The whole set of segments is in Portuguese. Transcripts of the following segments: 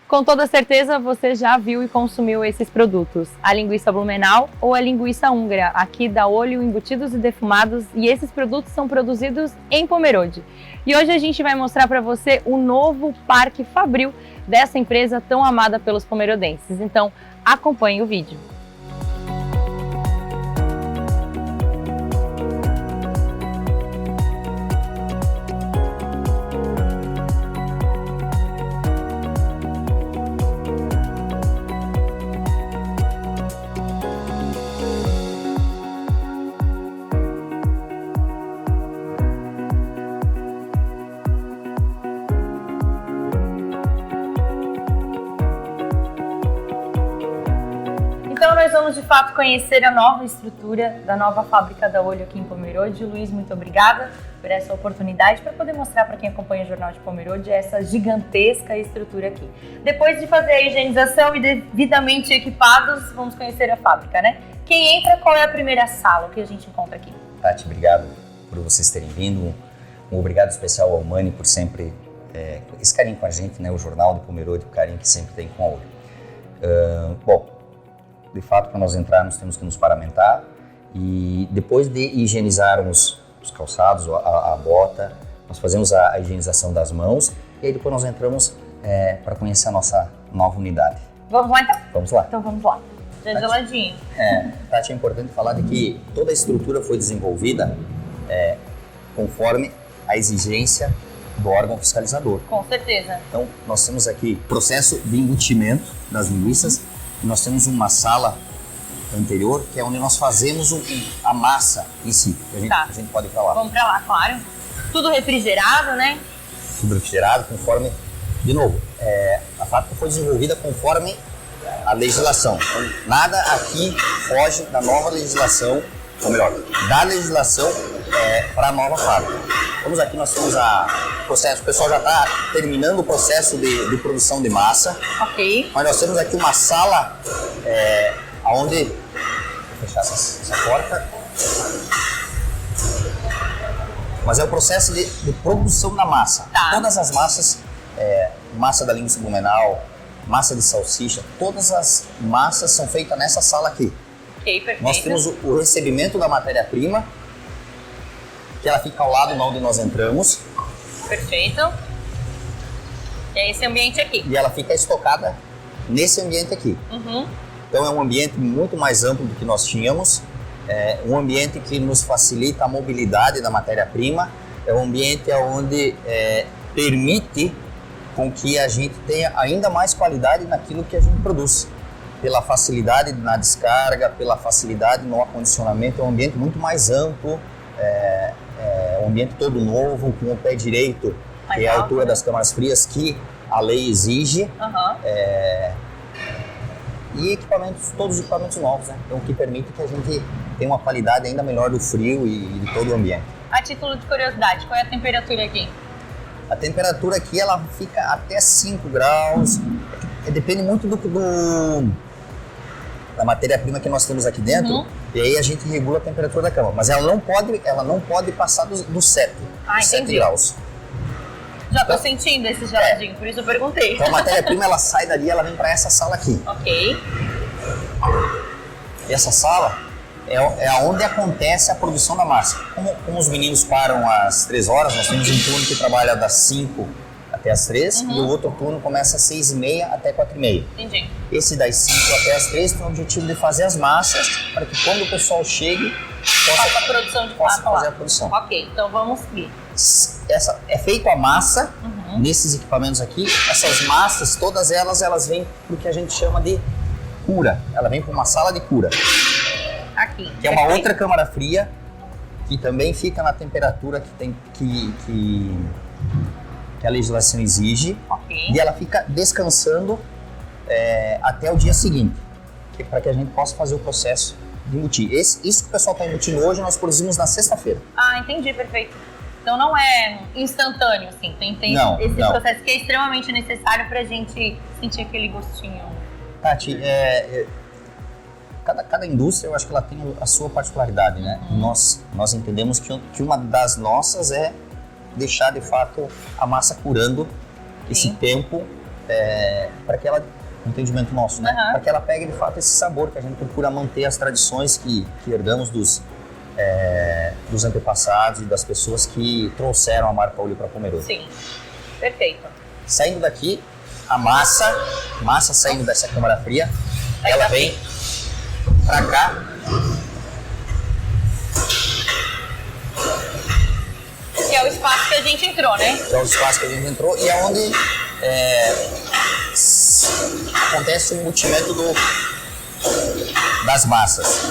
Com toda certeza você já viu e consumiu esses produtos, a linguiça Blumenau ou a linguiça húngara, aqui da Olho Embutidos e Defumados, e esses produtos são produzidos em Pomerode. E hoje a gente vai mostrar para você o novo Parque Fabril dessa empresa tão amada pelos pomerodenses. Então acompanhe o vídeo. Então nós vamos de fato conhecer a nova estrutura da nova fábrica da Olho aqui em Pomerode. Luiz, muito obrigada por essa oportunidade para poder mostrar para quem acompanha o Jornal de Pomerode essa gigantesca estrutura aqui. Depois de fazer a higienização e devidamente equipados, vamos conhecer a fábrica, né? Quem entra, qual é a primeira sala, o que a gente encontra aqui? Tati, obrigado por vocês terem vindo. Um obrigado especial ao Mani por sempre esse carinho com a gente, né? O Jornal de Pomerode, o carinho que sempre tem com a Olho. Bom, de fato, para nós entrarmos, temos que nos paramentar e depois de higienizarmos os calçados, a bota, nós fazemos a higienização das mãos e aí depois nós entramos para conhecer a nossa nova unidade. Vamos lá então? Vamos lá. Então vamos lá. Já geladinho. Tati, é importante falar de que toda a estrutura foi desenvolvida conforme a exigência do órgão fiscalizador. Com certeza. Então, nós temos aqui processo de embutimento das linguiças. Nós temos uma sala anterior, que é onde nós fazemos a massa em si. A gente pode ir para lá. Vamos para lá, claro. Tudo refrigerado, né? Tudo refrigerado, conforme... De novo, a fábrica foi desenvolvida conforme a legislação. Então, nada aqui foge da nova legislação, ou melhor, da legislação para a nova fábrica. Vamos aqui, nós temos o processo, o pessoal já está terminando o processo de produção de massa. Ok. Mas nós temos aqui uma sala onde... Vou fechar essa porta. Mas é o processo de produção da massa. Tá. Todas as massas, massa da linguiça Blumenau, massa de salsicha, todas as massas são feitas nessa sala aqui. Ok, perfeito. Nós temos o recebimento da matéria-prima, que ela fica ao lado de onde nós entramos. Perfeito. E é esse ambiente aqui. E ela fica estocada nesse ambiente aqui. Uhum. Então é um ambiente muito mais amplo do que nós tínhamos, um ambiente que nos facilita a mobilidade da matéria-prima, é um ambiente onde permite com que a gente tenha ainda mais qualidade naquilo que a gente produz. Pela facilidade na descarga, pela facilidade no acondicionamento, é um ambiente muito mais amplo, um ambiente todo novo, com o pé direito, que é a altura das câmaras frias que a lei exige. Uhum. E todos os equipamentos novos, né? Então, o que permite que a gente tenha uma qualidade ainda melhor do frio e de todo o ambiente. A título de curiosidade, qual é a temperatura aqui? A temperatura aqui, ela fica até 5 graus, depende muito da matéria-prima que nós temos aqui dentro, uhum. E aí a gente regula a temperatura da cama, mas ela não pode passar do 7 graus. Já tô sentindo esse geladinho, por isso eu perguntei. Então a matéria-prima, ela sai dali, ela vem para essa sala aqui. Ok. E essa sala é onde acontece a produção da massa. Como os meninos param às 3 horas, nós temos um turno que trabalha das 5 até as 3, uhum. E o outro turno começa às 6h30 até 4h30. Entendi. Esse das 5 até as 3 tem o objetivo de fazer as massas, para que quando o pessoal chegue, possa fazer a produção. Ok, então vamos seguir. É feita a massa, uhum. Nesses equipamentos aqui. Essas massas, todas elas vêm para o que a gente chama de cura. Ela vem para uma sala de cura. Aqui. Que é uma outra câmara fria, que também fica na temperatura que a legislação exige. Okay. E ela fica descansando até o dia seguinte, para que a gente possa fazer o processo de embutir. Isso que o pessoal está embutindo hoje, nós produzimos na sexta-feira. Ah, entendi, perfeito. Então não é instantâneo, assim, tem esse processo que é extremamente necessário para a gente sentir aquele gostinho. Tati, cada indústria, eu acho que ela tem a sua particularidade, né? Uhum. Nós entendemos que uma das nossas é deixar, de fato, a massa curando esse tempo para que ela, entendimento nosso, né? Uhum. Para que ela pegue de fato esse sabor, que a gente procura manter as tradições que herdamos dos antepassados e das pessoas que trouxeram a marca Olio para Pomerode. Sim, perfeito. Saindo daqui, a massa saindo dessa câmara fria, ela vem para cá. Que é o espaço que a gente entrou, né? Que é o espaço que a gente entrou e é onde acontece o embutimento das massas.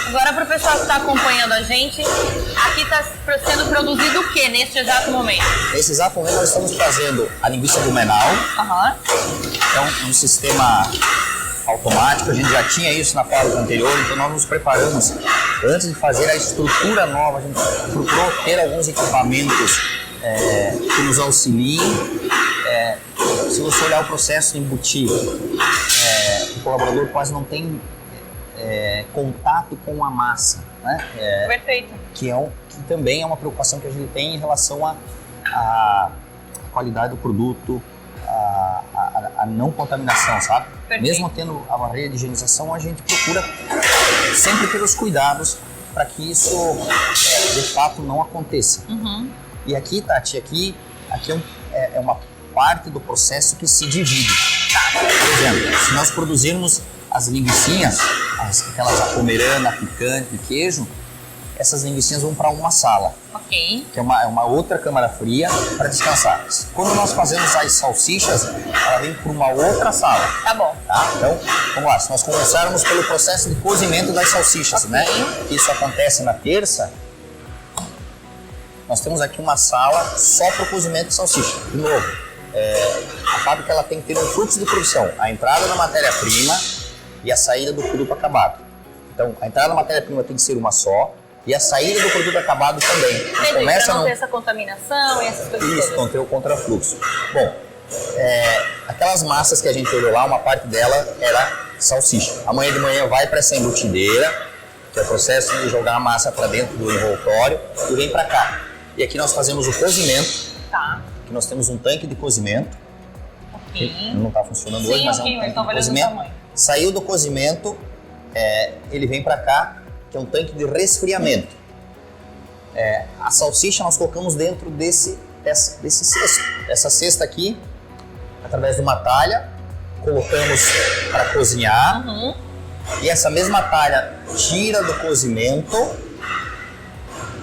Agora, para o pessoal que está acompanhando a gente, aqui está sendo produzido o que neste exato momento? Nesse exato momento nós estamos fazendo a linguiça blumenau. Aham. É um sistema automático, a gente já tinha isso na fábrica anterior, então nós nos preparamos antes de fazer a estrutura nova, a gente procurou ter alguns equipamentos que nos auxiliem. Se você olhar o processo de embutir, o colaborador quase não tem contato com a massa, né? Perfeito. Que também é uma preocupação que a gente tem em relação à qualidade do produto, a não contaminação, sabe? Perfeito. Mesmo tendo a barreira de higienização, a gente procura sempre ter os cuidados para que isso de fato não aconteça. Uhum. E aqui, Tati, aqui é uma parte do processo que se divide. Por exemplo, se nós produzirmos as linguicinhas, aquelas a pomerana, picante, queijo, essas linguicinhas vão para uma sala. Ok. Que é uma outra câmara fria para descansar. Quando nós fazemos as salsichas, ela vem para uma outra sala. Tá bom. Tá? Então, vamos lá. Se nós começarmos pelo processo de cozimento das salsichas, né? Isso acontece na terça. Nós temos aqui uma sala só para o cozimento de salsicha. De novo, a fábrica ela tem que ter um fluxo de produção. A entrada da matéria-prima e a saída do produto acabado. Então, a entrada da matéria-prima tem que ser uma só. E a saída do produto acabado também. Para não ter essa contaminação e essas coisas todas. Isso, não ter o contrafluxo. Bom, aquelas massas que a gente olhou lá, uma parte dela era salsicha. Amanhã de manhã vai para essa embutideira, que é o processo de jogar a massa para dentro do envoltório e vem para cá. E aqui nós fazemos o cozimento. Tá. Aqui nós temos um tanque de cozimento. Ok. Que não está funcionando hoje, mas é um tanque de cozimento. Saiu do cozimento, ele vem para cá, que é um tanque de resfriamento. A salsicha nós colocamos dentro desse cesto. Essa cesta aqui, através de uma talha, colocamos para cozinhar. Uhum. E essa mesma talha tira do cozimento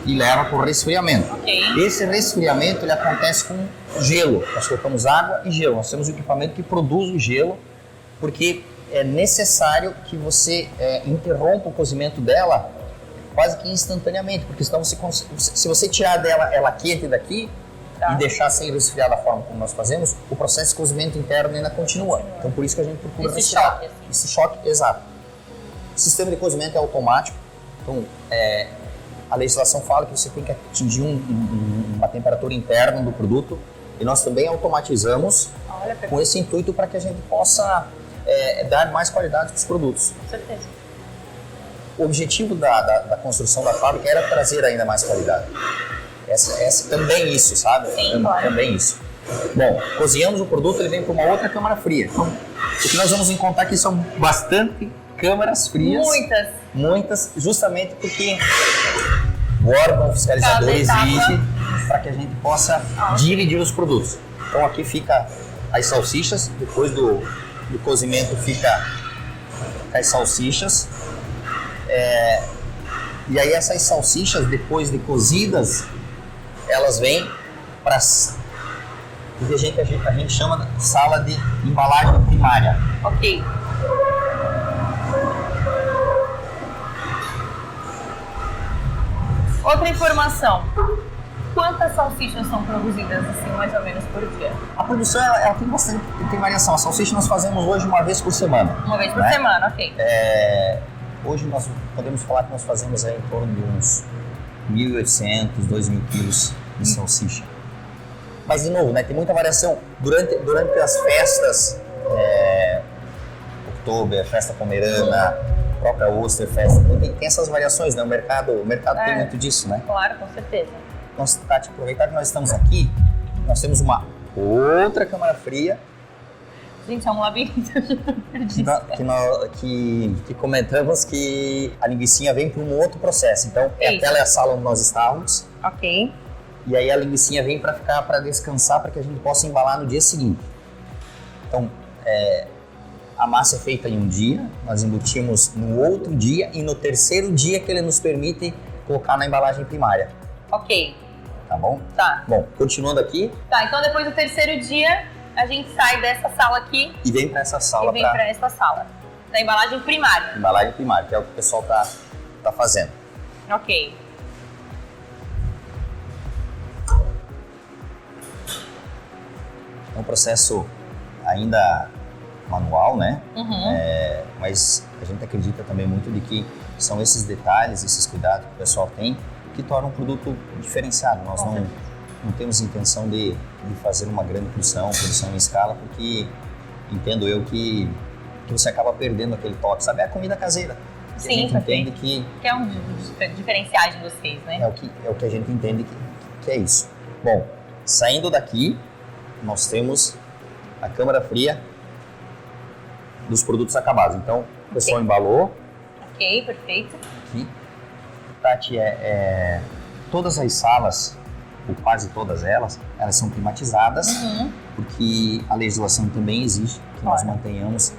e leva para o resfriamento. Okay. Esse resfriamento ele acontece com gelo. Nós colocamos água e gelo. Nós temos um equipamento que produz o gelo, porque é necessário que você interrompa o cozimento dela quase que instantaneamente, porque senão se você tirar dela ela quente daqui e deixar sem resfriar da forma como nós fazemos, o processo de cozimento interno ainda continua. Então por isso que a gente procura resfriar. Choque, assim. Esse choque, exato. O sistema de cozimento é automático, então a legislação fala que você tem que atingir uma temperatura interna do produto e nós também automatizamos com esse intuito para que a gente possa dar mais qualidade para os produtos. Com certeza. O objetivo da construção da fábrica era trazer ainda mais qualidade. Também isso, sabe? Sim, claro. Também isso. Bom, cozinhamos o produto, ele vem para uma outra câmara fria. Então, o que nós vamos encontrar aqui são bastante câmaras frias. Muitas, justamente porque o órgão fiscalizador exige para que a gente possa dividir os produtos. Então aqui fica as salsichas, depois do cozimento fica as salsichas. E aí essas salsichas, depois de cozidas, elas vêm para o que a gente chama de sala de embalagem primária. Ok. Outra informação. Quantas salsichas são produzidas, assim, mais ou menos, por dia? A produção, ela tem variação. A salsicha nós fazemos hoje uma vez por semana. Uma vez por semana, ok. Hoje nós podemos falar que nós fazemos em torno de uns 1.800, 2.000 quilos de salsicha. Mas, de novo, né, tem muita variação. Durante as festas, Oktober, festa pomerana, própria Osterfest, tem essas variações, né? O mercado tem muito disso, né? Claro, com certeza. Tati, aproveitar que nós estamos aqui, nós temos uma outra câmara fria Gente, é um labirinto, eu já tô perdida. Que comentamos que a linguicinha vem para um outro processo. Então, aquela é a sala onde nós estávamos. Ok. E aí a linguicinha vem para descansar, para que a gente possa embalar no dia seguinte. Então, a massa é feita em um dia, nós embutimos no outro dia e no terceiro dia que ele nos permite colocar na embalagem primária. Ok. Tá bom? Tá. Bom, continuando aqui. Tá, então depois do terceiro dia, a gente sai dessa sala aqui. E vem para essa sala. E vem para essa sala. Da embalagem primária. Embalagem primária, que é o que o pessoal tá fazendo. Ok. É um processo ainda manual, né? Uhum. Mas a gente acredita também muito de que são esses detalhes, esses cuidados que o pessoal tem que tornam um produto diferenciado. Nós não temos intenção de fazer uma grande produção em escala, porque entendo eu que você acaba perdendo aquele toque, sabe? É a comida caseira. Sim, a gente entende que é um dos diferenciais de vocês, né? É o que a gente entende que é isso. Bom, saindo daqui, nós temos a câmara fria dos produtos acabados. Então, o pessoal embalou. Ok, perfeito. Aqui. Tati, todas as salas, ou quase todas elas são climatizadas, porque a legislação também exige que nós mantenhamos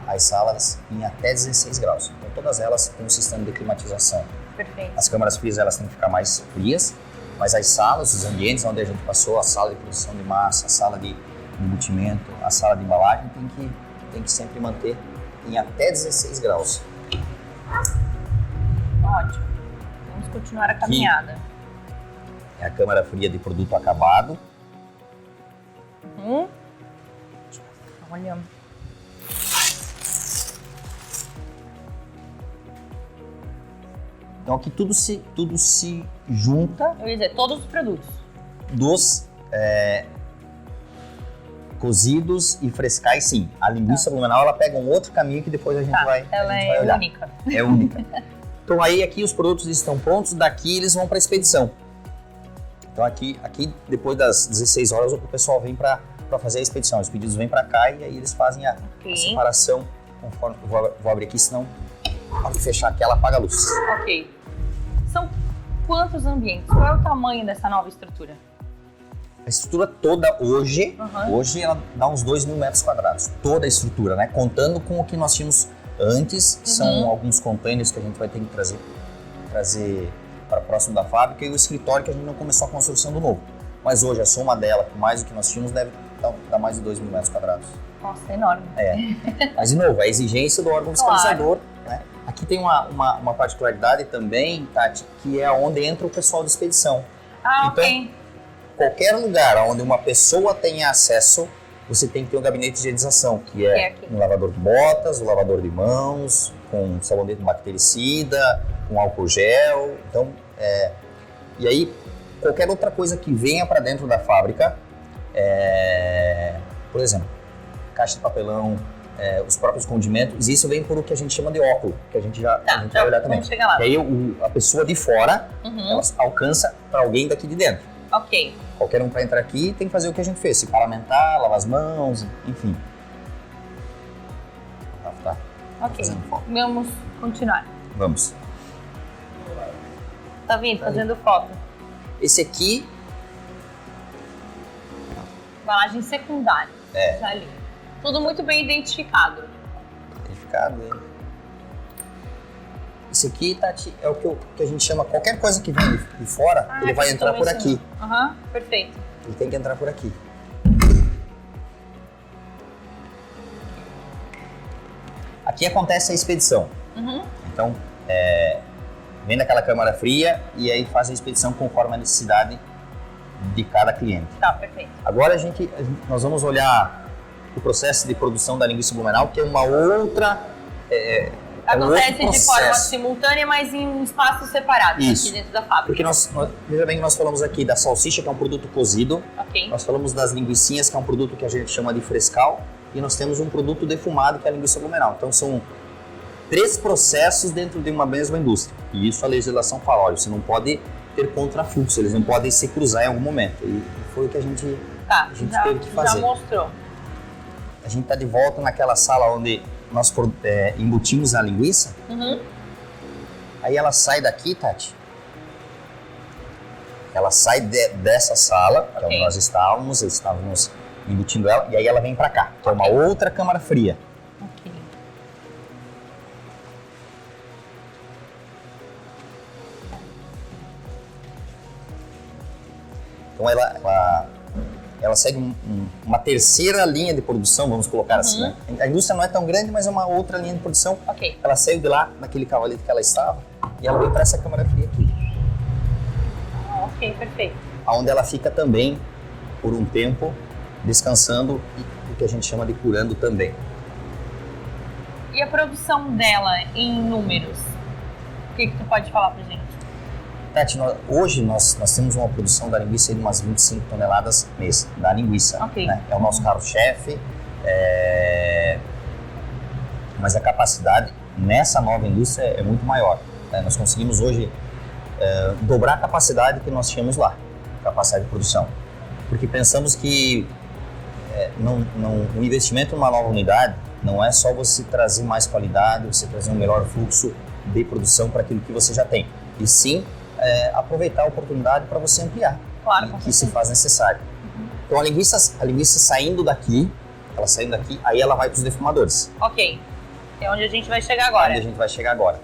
as salas em até 16 graus. Então, todas elas têm um sistema de climatização. Perfeito. As câmaras frias, elas têm que ficar mais frias, mas as salas, os ambientes onde a gente passou, a sala de produção de massa, a sala de embutimento, a sala de embalagem, tem que sempre manter em até 16 graus. Ótimo. Vamos continuar a caminhada. É a câmara fria de produto acabado. Olha. Então aqui tudo se junta. Eu ia dizer, todos os produtos. Dos cozidos e frescais, sim. A linguiça blumenau, ela pega um outro caminho que depois a gente vai olhar. Única. É única. Então aí aqui os produtos estão prontos, daqui eles vão para a expedição. Então aqui depois das 16 horas o pessoal vem para fazer a expedição. Os pedidos vêm para cá e aí eles fazem a separação conforme vou abrir aqui, senão pode fechar aqui, ela apaga a luz. Ok. São quantos ambientes? Qual é o tamanho dessa nova estrutura? A estrutura toda hoje ela dá uns 2.000 metros quadrados. Toda a estrutura, né? Contando com o que nós tínhamos antes, são alguns containers que a gente vai ter que trazer para próximo da fábrica e o escritório que a gente não começou a construção do novo. Mas hoje a soma dela, com mais do que nós tínhamos, deve dar mais de 2.000 metros quadrados. Nossa, é enorme. Mas de novo, a exigência do órgão fiscalizador, né? Aqui tem uma particularidade também, Tati, que é onde entra o pessoal de expedição. Ah, então, qualquer lugar onde uma pessoa tenha acesso, você tem que ter um gabinete de higienização, que é um lavador de botas, um lavador de mãos, com sabonete bactericida, com álcool gel. Então, e aí, qualquer outra coisa que venha para dentro da fábrica, por exemplo, caixa de papelão, os próprios condimentos, isso vem por o que a gente chama de óculo, que a gente vai olhar também. Chegar lá. E aí a pessoa de fora, ela alcança para alguém daqui de dentro. Ok. Qualquer um para entrar aqui tem que fazer o que a gente fez, se paramentar, lavar as mãos, enfim. Tá. Ok, vamos continuar. Vamos. Tá vindo, fazendo foto. Esse aqui... Embalagem secundária. Tá ali. Tudo muito bem identificado. Identificado, Esse aqui, Tati, é o que a gente chama, qualquer coisa que vem de fora, ele vai entrar por aqui. Perfeito. Ele tem que entrar por aqui. Aqui acontece a expedição. Então, vem daquela câmara fria e aí faz a expedição conforme a necessidade de cada cliente. Tá, perfeito. Agora nós vamos olhar o processo de produção da linguiça blumenau, que é uma outra... Acontece de forma simultânea, mas em espaços separados aqui dentro da fábrica. Porque veja bem que nós falamos aqui da salsicha, que é um produto cozido. Nós falamos das linguicinhas, que é um produto que a gente chama de frescal. E nós temos um produto defumado, que é a linguiça blumenau. Então são 3 processos dentro de uma mesma indústria. E isso a legislação fala, olha, você não pode ter contrafluxo, eles não podem se cruzar em algum momento. E foi o que a gente teve que fazer. Já mostrou. a gente está de volta naquela sala onde nós embutimos a linguiça. Uhum. Aí ela sai daqui, Tati. Ela sai dessa sala, que é onde nós estávamos embutindo ela, e aí ela vem para cá, que é uma outra câmara fria. Ok. Então ela segue uma terceira linha de produção, vamos colocar assim, né? A indústria não é tão grande, mas é uma outra linha de produção. Ok. Ela saiu de lá, naquele cavalete que ela estava, e ela vem para essa câmara fria aqui. Ok, perfeito. Onde ela fica também, por um tempo, descansando e o que a gente chama de curando também. E a produção dela em números? O que tu pode falar pra gente? Tati, hoje nós temos uma produção da linguiça de umas 25 toneladas mês, da linguiça. Ok. Né? É o nosso carro-chefe, mas a capacidade nessa nova indústria é muito maior. Né? Nós conseguimos hoje dobrar a capacidade que nós tínhamos lá, capacidade de produção. Porque pensamos que o investimento numa nova unidade não é só você trazer mais qualidade, você trazer um melhor fluxo de produção para aquilo que você já tem, e sim aproveitar a oportunidade para você ampliar, claro, que se faz necessário. Então a linguiça saindo daqui, aí ela vai para os defumadores. Ok, é onde a gente vai chegar agora. Onde a gente vai chegar agora.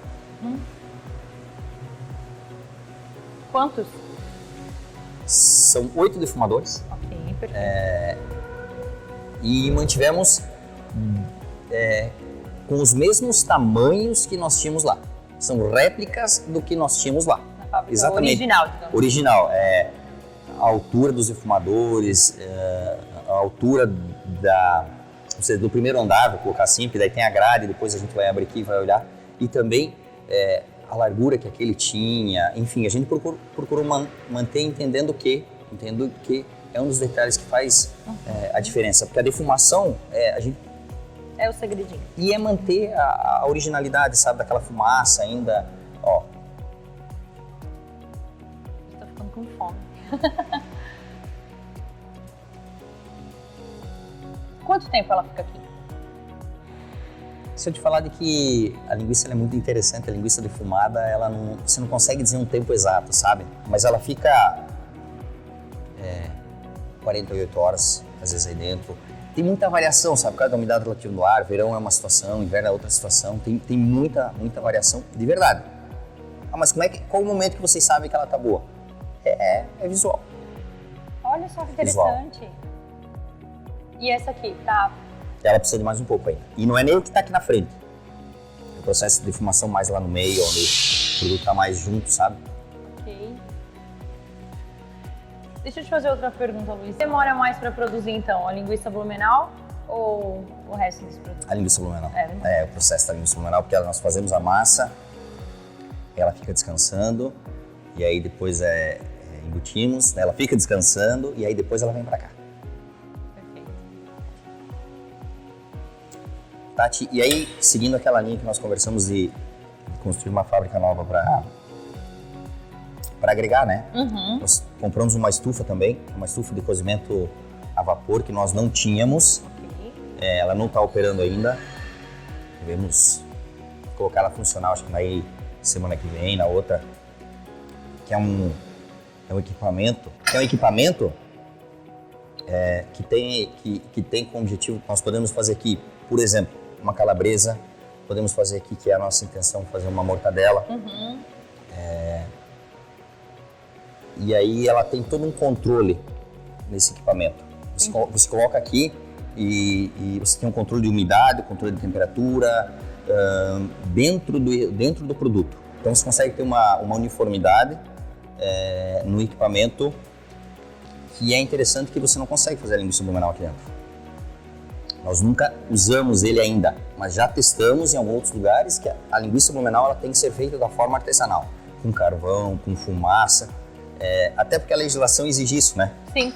Quantos? São 8 defumadores. Ok, perfeito. E mantivemos com os mesmos tamanhos que nós tínhamos lá. São réplicas do que nós tínhamos lá. Na fábrica exatamente. Original, digamos. Original. A altura dos defumadores, a altura do primeiro andar, vou colocar assim, porque daí tem a grade, depois a gente vai abrir aqui e vai olhar. E também a largura que aquele tinha. Enfim, a gente procurou manter entendendo que é um dos detalhes que faz a diferença. Porque a defumação, é o segredinho. E é manter a originalidade, sabe? Daquela fumaça ainda, ó. Tô ficando com fome. Quanto tempo ela fica aqui? Se eu te falar de que a linguiça ela é muito interessante, a linguiça defumada, você não consegue dizer um tempo exato, sabe? Mas ela fica 48 horas, às vezes, aí dentro. Tem muita variação, sabe? Por causa da umidade relativa do ar, verão é uma situação, inverno é outra situação. Tem muita variação de verdade. Mas qual o momento que vocês sabem que ela tá boa? É visual. Olha só que interessante. Visual. E essa aqui, tá? Ela precisa de mais um pouco ainda. E não é nem o que tá aqui na frente. É o processo de defumação mais lá no meio, onde o produto tá mais junto, sabe? Ok. Deixa eu te fazer outra pergunta, Luiz. Demora mais para produzir, então, a linguiça blumenau ou o resto desse produto? A linguiça blumenau. O processo da linguiça blumenau, porque nós fazemos a massa, ela fica descansando, e aí depois embutimos, ela fica descansando, e aí depois ela vem para cá. Perfeito. Tati, e aí, seguindo aquela linha que nós conversamos de construir uma fábrica nova para agregar, né? Nós compramos uma estufa também, uma estufa de cozimento a vapor que nós não tínhamos. Ela não está operando ainda. Devemos colocar ela funcional, acho que vai semana que vem, na outra. Que é um equipamento. Que tem como objetivo, nós podemos fazer aqui, por exemplo, uma calabresa. Podemos fazer aqui, que é a nossa intenção, fazer uma mortadela. E aí ela tem todo um controle nesse equipamento. Você coloca aqui e você tem um controle de umidade, controle de temperatura dentro do produto. Então você consegue ter uma uniformidade no equipamento, que é interessante, que você não consegue fazer a linguiça blumenau aqui dentro. Nós nunca usamos ele ainda, mas já testamos em alguns outros lugares que a linguiça blumenau ela tem que ser feita da forma artesanal, com carvão, com fumaça. Até porque a legislação exige isso, né? Sim.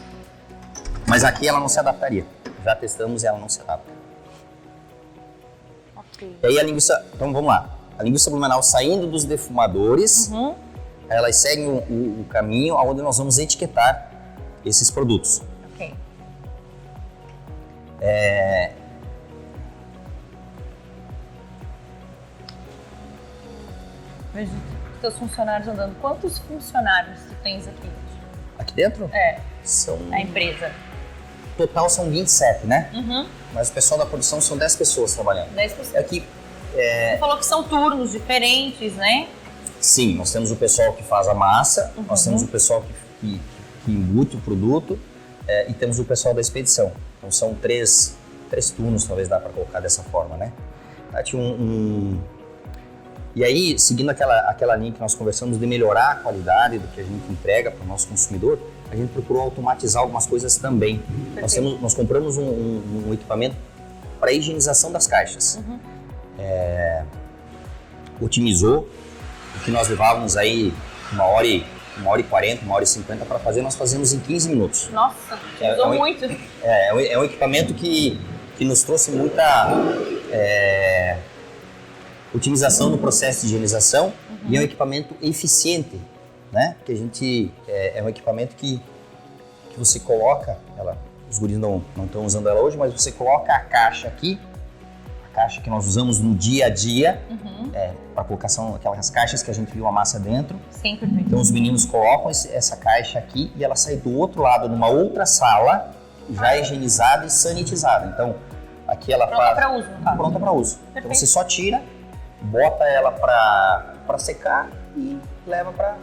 Mas aqui ela não se adaptaria. Já testamos e ela não se adapta. Ok. E aí a linguiça... Então vamos lá. A linguiça blumenau saindo dos defumadores, elas seguem o caminho onde nós vamos etiquetar esses produtos. Ok. Vejo os teus funcionários andando. Quantos funcionários tu tens aqui? Aqui dentro? É, São... a empresa. Total são 27, né? Uhum. Mas o pessoal da produção são 10 pessoas trabalhando. 10%. Aqui, Você falou que são turnos diferentes, né? sim, nós temos o pessoal que faz a massa, nós temos o pessoal que embute o produto e temos o pessoal da expedição. Então são três turnos, talvez dá para colocar dessa forma, né? Tati, E aí, seguindo aquela linha que nós conversamos de melhorar a qualidade do que a gente entrega para o nosso consumidor, a gente procurou automatizar algumas coisas também. Nós compramos um equipamento para higienização das caixas. Otimizou o que nós levávamos aí 1h40, 1h50 para fazer, nós fazemos em 15 minutos. Nossa, otimizou muito. É um equipamento que nos trouxe muita otimização no processo de higienização e é um equipamento eficiente, né? Que a gente é um equipamento que você coloca, os guris não estão usando ela hoje, mas você coloca a caixa aqui, a caixa que nós usamos no dia a dia, para colocação, aquelas caixas que a gente viu a massa dentro. Sim, perfeito. Então os meninos colocam essa caixa aqui e ela sai do outro lado, numa outra sala, já higienizada e sanitizada. Então aqui ela pronta para uso, no caso. Pronta para uso. Então você só tira, bota ela para secar e leva para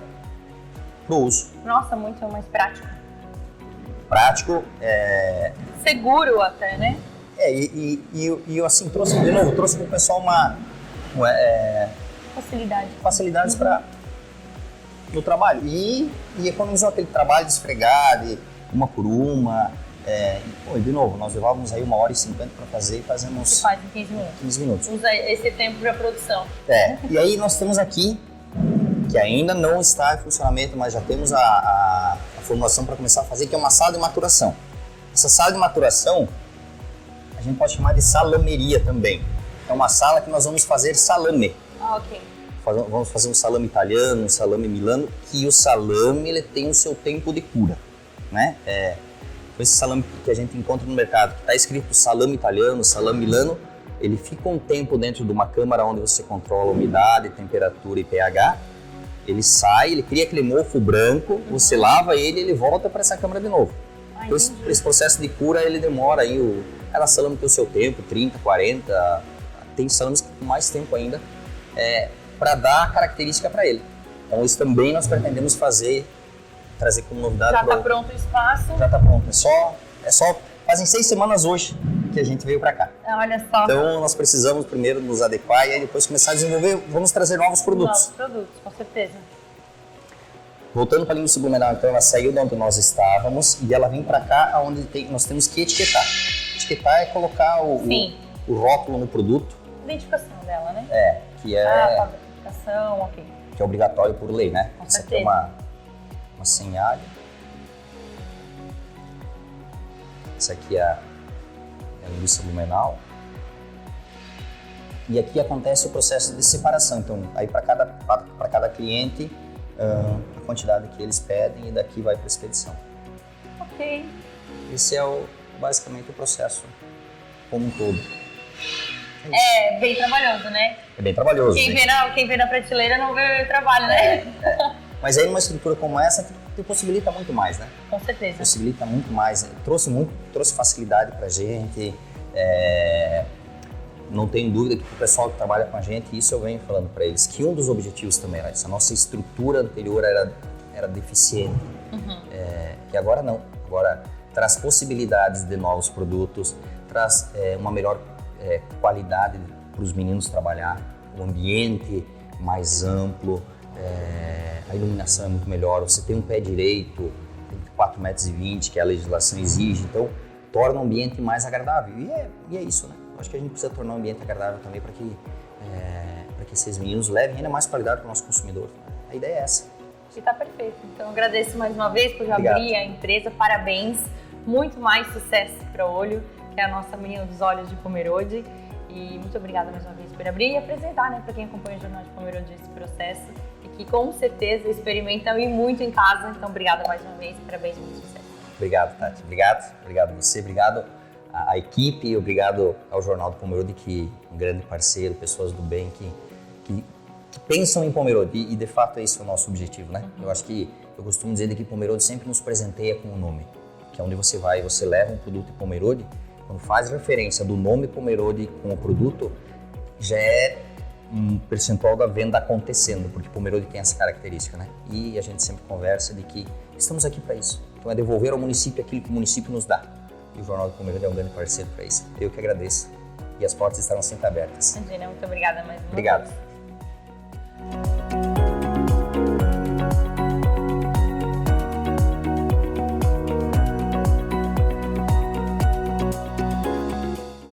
o uso. Nossa, muito mais prático. Prático. Seguro até, né? Eu assim, trouxe para o pessoal facilidades no trabalho. E economizou aquele trabalho de esfregar, de uma por uma. De novo, nós levávamos aí 1h50 para fazer e fazemos... Você faz em 15 minutos. 15 minutos. Usa esse tempo para produção. E aí nós temos aqui, que ainda não está em funcionamento, mas já temos a formulação para começar a fazer, que é uma sala de maturação. Essa sala de maturação, a gente pode chamar de salameria também. É uma sala que nós vamos fazer salame. Ok. Vamos fazer um salame italiano, um salame milano, que o salame ele tem o seu tempo de cura, né? Esse salame que a gente encontra no mercado, que está escrito salame italiano, salame milano, ele fica um tempo dentro de uma câmara onde você controla a umidade, temperatura e pH. Ele sai, ele cria aquele mofo branco, você lava ele volta para essa câmara de novo. Então, esse processo de cura, ele demora aí, cada salame tem o seu tempo, 30, 40, tem salames com mais tempo ainda, para dar característica para ele. Então isso também nós pretendemos fazer, trazer como novidade. Já está pronto o espaço? Já está pronto, é só fazem 6 semanas hoje que a gente veio para cá. Olha só. Então nós precisamos primeiro nos adequar e aí depois começar a desenvolver, vamos trazer novos produtos. Novos produtos, com certeza. Voltando para a linguiça blumenau, então ela saiu de onde nós estávamos e ela vem para cá onde nós temos que etiquetar. Etiquetar é colocar o rótulo no produto. Identificação dela, né? Que é... a fabricação, ok. Que é obrigatório por lei, né? Com Isso certeza. aqui é uma senhalha. Essa aqui é a linguiça blumenau. E aqui acontece o processo de separação. Então, aí para cada cliente, a quantidade que eles pedem e daqui vai para a expedição. Ok. Esse é basicamente o processo como um todo. É bem trabalhoso, né? É bem trabalhoso. Quem vê na prateleira não vê o trabalho, né? Mas aí numa estrutura como essa, te possibilita muito mais, né? Com certeza. Possibilita muito mais. Trouxe facilidade pra gente. Não tenho dúvida que o pessoal que trabalha com a gente, isso eu venho falando para eles, que um dos objetivos também era essa nossa estrutura anterior era deficiente. E agora não. Agora traz possibilidades de novos produtos, traz uma melhor qualidade para os meninos trabalhar, um ambiente mais amplo, a iluminação é muito melhor, você tem um pé direito, tem 4,20 metros, que a legislação exige, então torna o ambiente mais agradável. E é isso, né? Acho que a gente precisa tornar o ambiente agradável também para que esses meninos levem ainda mais qualidade para o nosso consumidor. A ideia é essa. E está perfeito. Então agradeço mais uma vez por já Obrigado. abrir a empresa, parabéns, muito mais sucesso para o Olho, que é a nossa menina dos olhos de Pomerode. E muito obrigada mais uma vez por abrir e apresentar, né, para quem acompanha o Jornal de Pomerode esse processo e que com certeza experimentam e muito em casa. Então, obrigada mais uma vez, parabéns e muito sucesso. Obrigado, Tati. Obrigado a você, obrigado à equipe, obrigado ao Jornal do Pomerode, que um grande parceiro, pessoas do bem que pensam em Pomerode, e de fato esse é o nosso objetivo, né? Eu acho que, eu costumo dizer que Pomerode sempre nos presenteia com o nome, que é onde você vai e você leva um produto de Pomerode, quando faz referência do nome Pomerode com o produto, já é um percentual da venda acontecendo, porque Pomerode tem essa característica, né? E a gente sempre conversa de que estamos aqui para isso. Então é devolver ao município aquilo que o município nos dá. E o Jornal do Pomerode é um grande parceiro para isso. Eu que agradeço. E as portas estarão sempre abertas. Imagina, muito obrigada mais uma vez. Obrigado.